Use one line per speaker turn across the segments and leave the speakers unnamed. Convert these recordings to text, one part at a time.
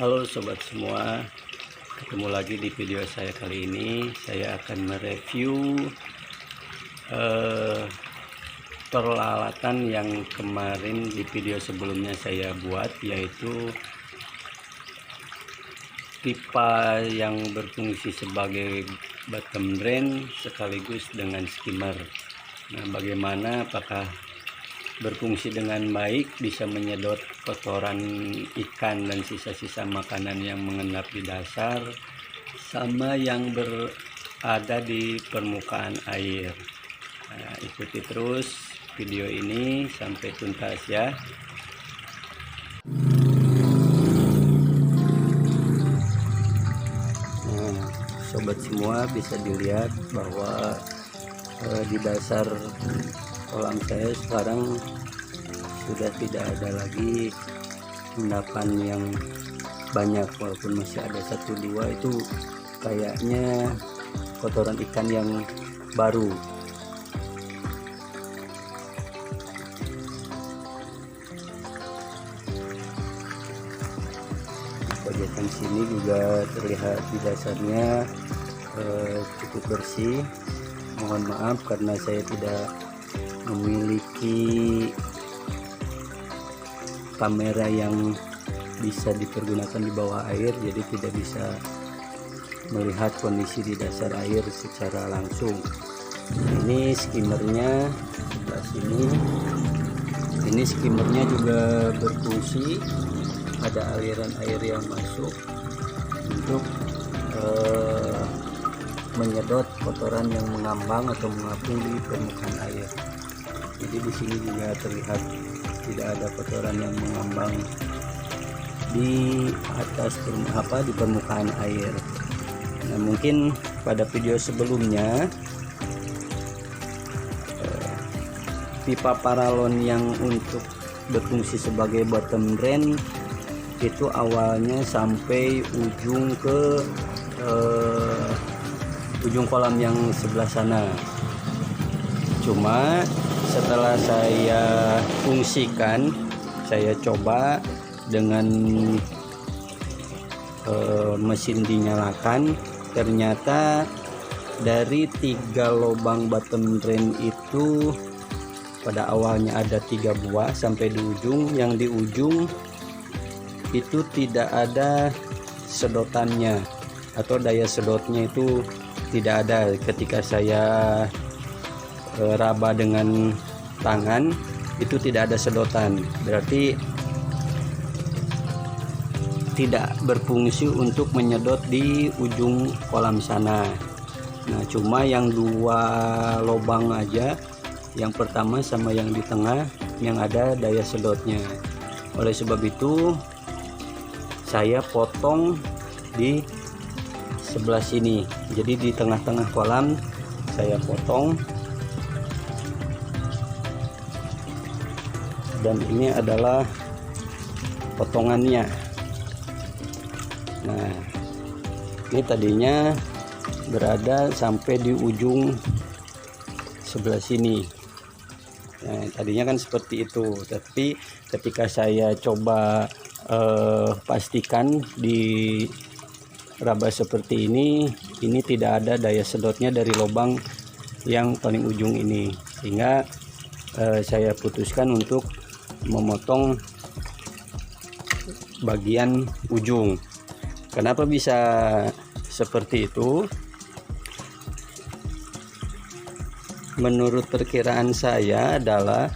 Halo sobat semua, ketemu lagi di video saya kali ini. Saya akan mereview peralatan yang kemarin di video sebelumnya saya buat, yaitu pipa yang berfungsi sebagai bottom drain sekaligus dengan skimmer. Nah, bagaimana, apakah berfungsi dengan baik, bisa menyedot kotoran ikan dan sisa-sisa makanan yang mengendap di dasar sama yang berada di permukaan air. Nah, ikuti terus video ini sampai tuntas ya. Nah, sobat semua, bisa dilihat bahwa di dasar kolam saya sekarang sudah tidak ada lagi endapan yang banyak, walaupun masih ada 1-2 itu kayaknya kotoran ikan yang baru. Bagian sini juga terlihat di dasarnya cukup bersih. Mohon maaf karena saya tidak memiliki kamera yang bisa dipergunakan di bawah air, jadi tidak bisa melihat kondisi di dasar air secara langsung. Ini skimmernya sebelah sini. Ini skimmernya juga berfungsi, ada aliran air yang masuk untuk menyedot kotoran yang mengambang atau mengapung di permukaan air. Jadi di sini juga terlihat tidak ada kotoran yang mengambang di atas di permukaan air. Nah, mungkin pada video sebelumnya pipa paralon yang untuk berfungsi sebagai bottom drain itu awalnya sampai ujung ke ujung kolam yang sebelah sana. Cuma setelah saya fungsikan, saya coba dengan mesin dinyalakan, ternyata dari 3 lubang bottom drain itu pada awalnya ada 3 buah sampai di ujung. Yang di ujung itu tidak ada sedotannya atau daya sedotnya itu tidak ada. Ketika saya raba dengan tangan itu tidak ada sedotan, berarti tidak berfungsi untuk menyedot di ujung kolam sana. Nah, cuma yang 2 lubang aja, yang pertama sama yang di tengah, yang ada daya sedotnya. Oleh sebab itu saya potong di sebelah sini, jadi di tengah-tengah kolam saya potong, dan ini adalah potongannya. Nah, ini tadinya berada sampai di ujung sebelah sini. Nah, tadinya kan seperti itu, tapi ketika saya coba pastikan di raba seperti ini tidak ada daya sedotnya dari lubang yang paling ujung ini, sehingga saya putuskan untuk memotong bagian ujung. Kenapa bisa seperti itu? Menurut perkiraan saya adalah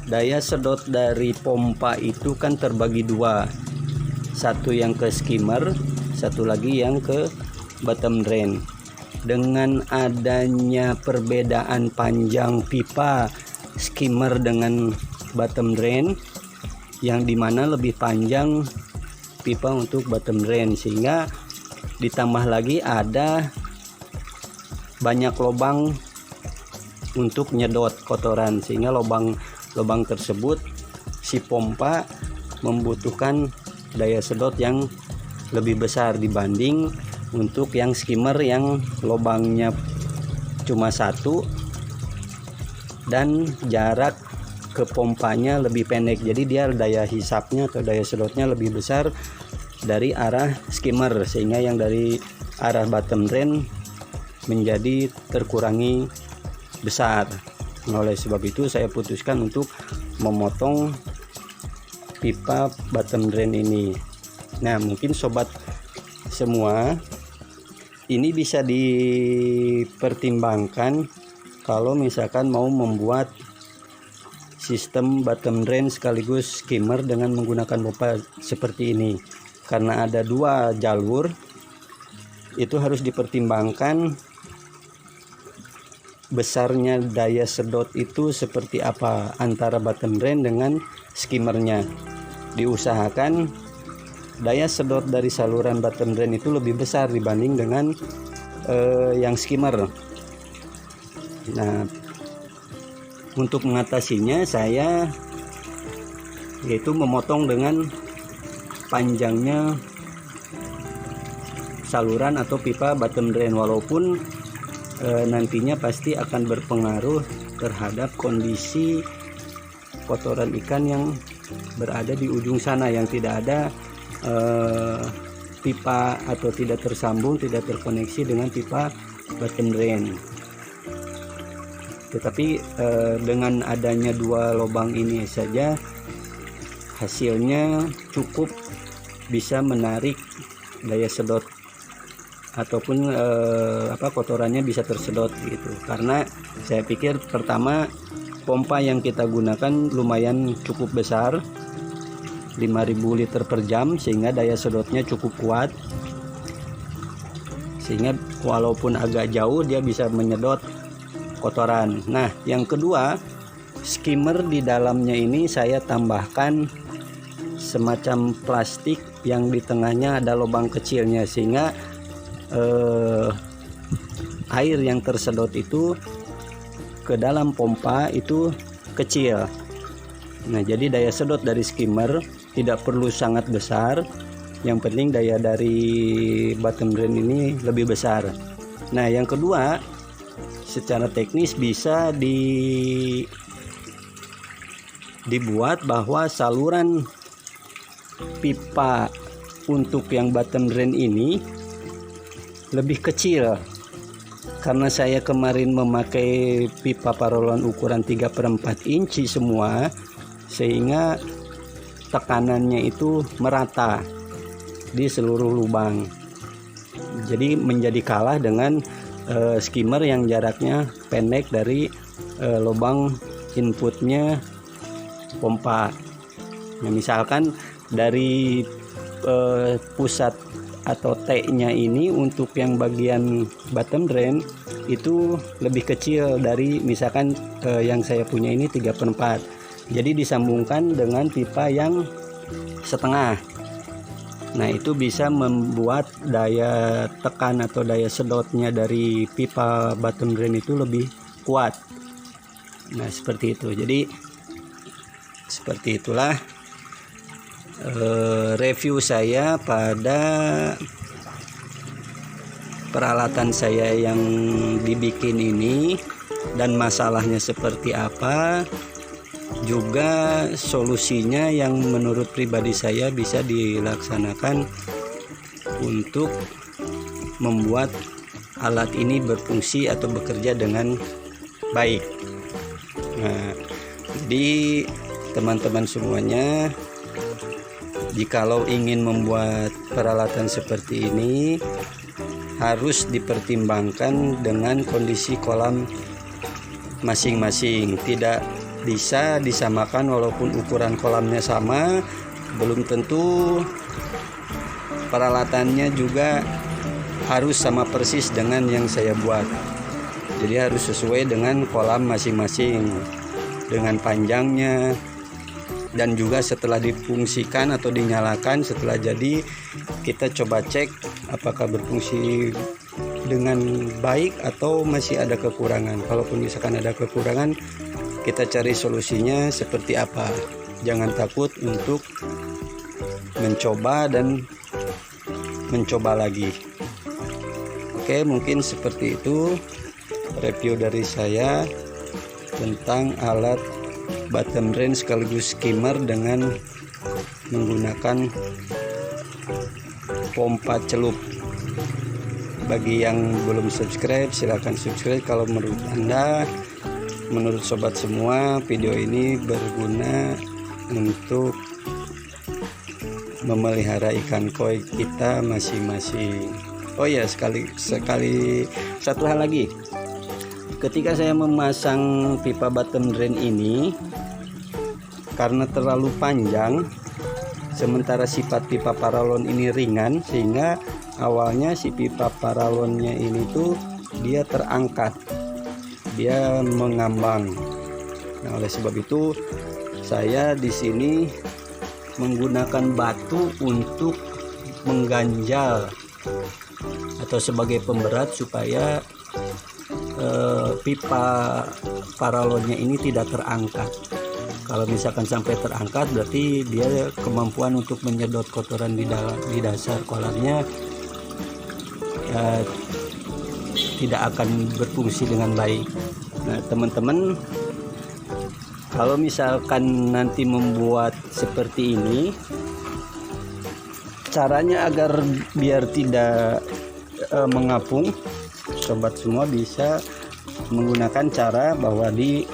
daya sedot dari pompa itu kan terbagi 2, satu yang ke skimmer, satu lagi yang ke bottom drain. Dengan adanya perbedaan panjang pipa skimmer dengan bottom drain, yang dimana lebih panjang pipa untuk bottom drain, sehingga ditambah lagi ada banyak lubang untuk nyedot kotoran, sehingga lubang tersebut si pompa membutuhkan daya sedot yang lebih besar dibanding untuk yang skimmer yang lubangnya cuma 1 dan jarak ke pompanya lebih pendek, jadi dia daya hisapnya atau daya sedotnya lebih besar dari arah skimmer, sehingga yang dari arah bottom drain menjadi terkurangi besar. Nah, oleh sebab itu saya putuskan untuk memotong pipa bottom drain ini. Nah, mungkin sobat semua, ini bisa dipertimbangkan kalau misalkan mau membuat sistem bottom drain sekaligus skimmer dengan menggunakan pompa seperti ini. Karena ada dua jalur, itu harus dipertimbangkan besarnya daya sedot itu seperti apa antara bottom drain dengan skimmernya. Diusahakan daya sedot dari saluran bottom drain itu lebih besar dibanding dengan yang skimmer. Nah, untuk mengatasinya saya yaitu memotong dengan panjangnya saluran atau pipa bottom drain, walaupun nantinya pasti akan berpengaruh terhadap kondisi kotoran ikan yang berada di ujung sana, yang tidak ada pipa atau tidak tersambung, tidak terkoneksi dengan pipa bottom drain. Tetapi dengan adanya dua lubang ini saja hasilnya cukup bisa menarik daya sedot ataupun kotorannya bisa tersedot gitu. Karena saya pikir pertama pompa yang kita gunakan lumayan cukup besar, 5.000 liter per jam, sehingga daya sedotnya cukup kuat, sehingga walaupun agak jauh dia bisa menyedot kotoran. Nah, yang kedua, skimmer di dalamnya ini saya tambahkan semacam plastik yang di tengahnya ada lubang kecilnya, sehingga air yang tersedot itu ke dalam pompa itu kecil. Nah, jadi daya sedot dari skimmer tidak perlu sangat besar, yang penting daya dari bottom drain ini lebih besar. Nah, yang kedua, secara teknis bisa dibuat bahwa saluran pipa untuk yang bottom drain ini lebih kecil. Karena saya kemarin memakai pipa paralon ukuran 3/4 inci semua, sehingga tekanannya itu merata di seluruh lubang. Jadi menjadi kalah dengan skimmer yang jaraknya pendek dari lubang inputnya pompa. Nah, misalkan dari pusat atau T-nya ini untuk yang bagian bottom drain itu lebih kecil dari misalkan yang saya punya ini 3/4. Jadi disambungkan dengan pipa yang setengah. Nah, itu bisa membuat daya tekan atau daya sedotnya dari pipa bottom drain itu lebih kuat. Nah, seperti itu. Jadi seperti itulah review saya pada peralatan saya yang dibikin ini, dan masalahnya seperti apa, juga solusinya yang menurut pribadi saya bisa dilaksanakan untuk membuat alat ini berfungsi atau bekerja dengan baik. Nah, jadi teman-teman semuanya, jikalau ingin membuat peralatan seperti ini harus dipertimbangkan dengan kondisi kolam masing-masing. Tidak bisa disamakan, walaupun ukuran kolamnya sama, belum tentu peralatannya juga harus sama persis dengan yang saya buat. Jadi harus sesuai dengan kolam masing-masing, dengan panjangnya. Dan juga setelah difungsikan atau dinyalakan, setelah jadi, kita coba cek apakah berfungsi dengan baik atau masih ada kekurangan. Kalaupun misalkan ada kekurangan, kita cari solusinya seperti apa. Jangan takut untuk mencoba dan mencoba lagi. Oke, mungkin seperti itu review dari saya tentang alat bottom drain sekaligus skimmer dengan menggunakan pompa celup. Bagi yang belum subscribe, silahkan subscribe. Kalau menurut sobat semua, video ini berguna untuk memelihara ikan koi kita masing-masing. Oh ya, sekali satu hal lagi. Ketika saya memasang pipa bottom drain ini, karena terlalu panjang, sementara sifat pipa paralon ini ringan, sehingga awalnya si pipa paralonnya ini tuh dia terangkat, dia mengambang. Nah, oleh sebab itu saya di sini menggunakan batu untuk mengganjal atau sebagai pemberat supaya pipa paralonnya ini tidak terangkat. Kalau misalkan sampai terangkat, berarti dia kemampuan untuk menyedot kotoran di dasar kolamnya tidak akan berfungsi dengan baik. Nah, teman-teman, kalau misalkan nanti membuat seperti ini, caranya agar biar tidak mengapung, sobat semua bisa menggunakan cara bahwa di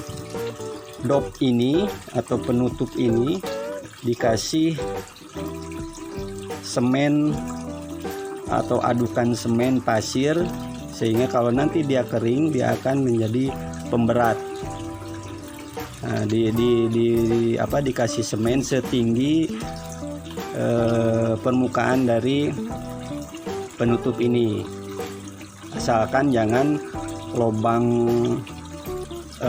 dop ini atau penutup ini dikasih semen atau adukan semen pasir, sehingga kalau nanti dia kering dia akan menjadi pemberat. Nah, dikasih semen setinggi permukaan dari penutup ini, asalkan jangan lubang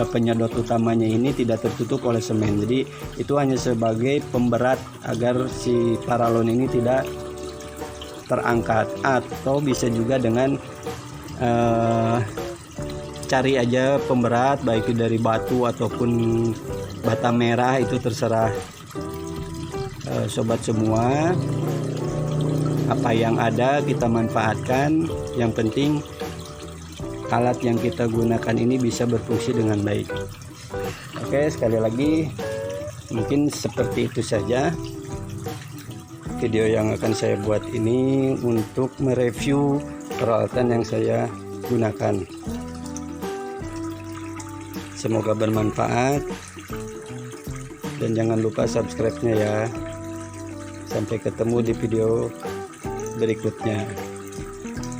penyedot utamanya ini tidak tertutup oleh semen. Jadi itu hanya sebagai pemberat agar si paralon ini tidak terangkat. Atau bisa juga dengan cari aja pemberat, baik itu dari batu ataupun bata merah, itu terserah sobat semua. Apa yang ada kita manfaatkan, yang penting alat yang kita gunakan ini bisa berfungsi dengan baik. Oke, sekali lagi mungkin seperti itu saja video yang akan saya buat ini untuk mereview peralatan yang saya gunakan. Semoga bermanfaat dan jangan lupa subscribe-nya ya. Sampai ketemu di video berikutnya.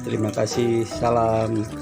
Terima kasih. Salam.